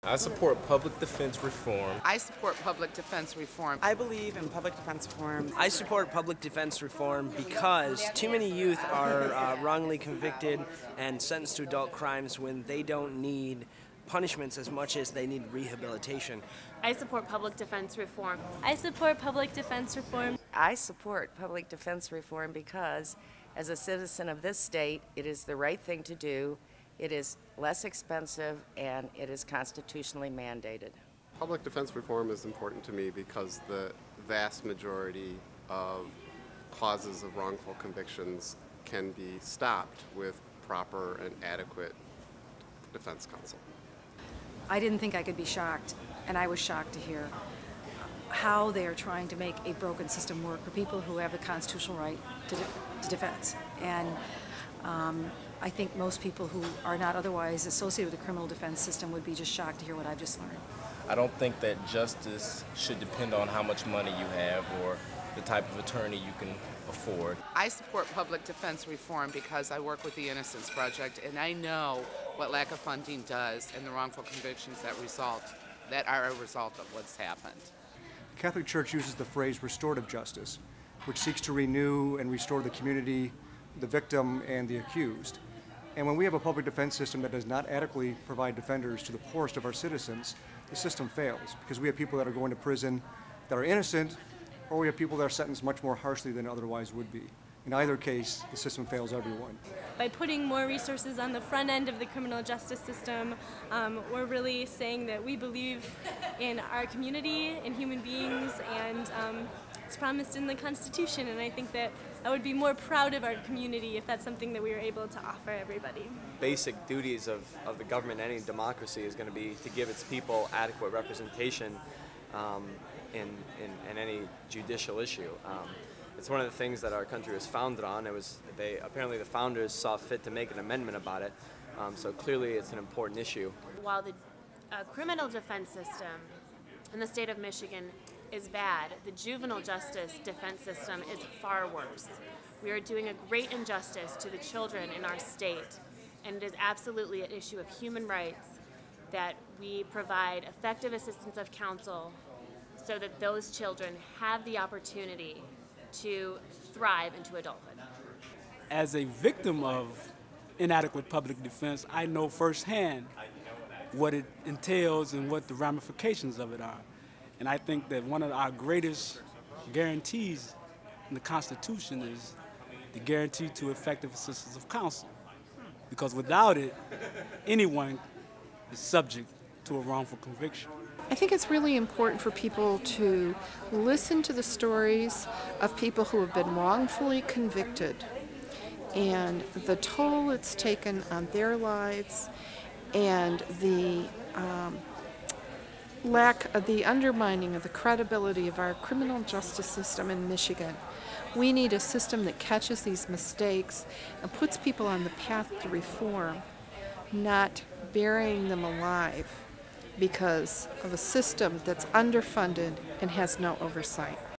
I support public defense reform. I support public defense reform. I believe in public defense reform. I support public defense reform because too many youth are wrongly convicted and sentenced to adult crimes when they don't need punishments as much as they need rehabilitation. I support public defense reform. I support public defense reform. I support public defense reform because, as a citizen of this state, it is the right thing to do. It is less expensive and it is constitutionally mandated. Public defense reform is important to me because the vast majority of causes of wrongful convictions can be stopped with proper and adequate defense counsel. I didn't think I could be shocked, and I was shocked to hear how they are trying to make a broken system work for people who have the constitutional right to defense. And I think most people who are not otherwise associated with the criminal defense system would be just shocked to hear what I've just learned. I don't think that justice should depend on how much money you have or the type of attorney you can afford. I support public defense reform because I work with the Innocence Project and I know what lack of funding does and the wrongful convictions that are a result of what's happened. The Catholic Church uses the phrase restorative justice, which seeks to renew and restore the community, the victim, and the accused. And when we have a public defense system that does not adequately provide defenders to the poorest of our citizens, the system fails because we have people that are going to prison that are innocent, or we have people that are sentenced much more harshly than otherwise would be. In either case, the system fails everyone. By putting more resources on the front end of the criminal justice system, we're really saying that we believe in our community, in human beings, and it's promised in the Constitution, and I think that I would be more proud of our community if that's something that we were able to offer everybody. Basic duties of the government, any democracy, is going to be to give its people adequate representation in any judicial issue. It's one of the things that our country was founded on. Apparently the founders saw fit to make an amendment about it, so clearly it's an important issue. While the criminal defense system in the state of Michigan is bad, the juvenile justice defense system is far worse. We are doing a great injustice to the children in our state, and it is absolutely an issue of human rights that we provide effective assistance of counsel so that those children have the opportunity to thrive into adulthood. As a victim of inadequate public defense, I know firsthand what it entails and what the ramifications of it are. And I think that one of our greatest guarantees in the Constitution is the guarantee to effective assistance of counsel. Because without it, anyone is subject to a wrongful conviction. I think it's really important for people to listen to the stories of people who have been wrongfully convicted and the toll it's taken on their lives and the the undermining of the credibility of our criminal justice system in Michigan. We need a system that catches these mistakes and puts people on the path to reform, not burying them alive because of a system that's underfunded and has no oversight.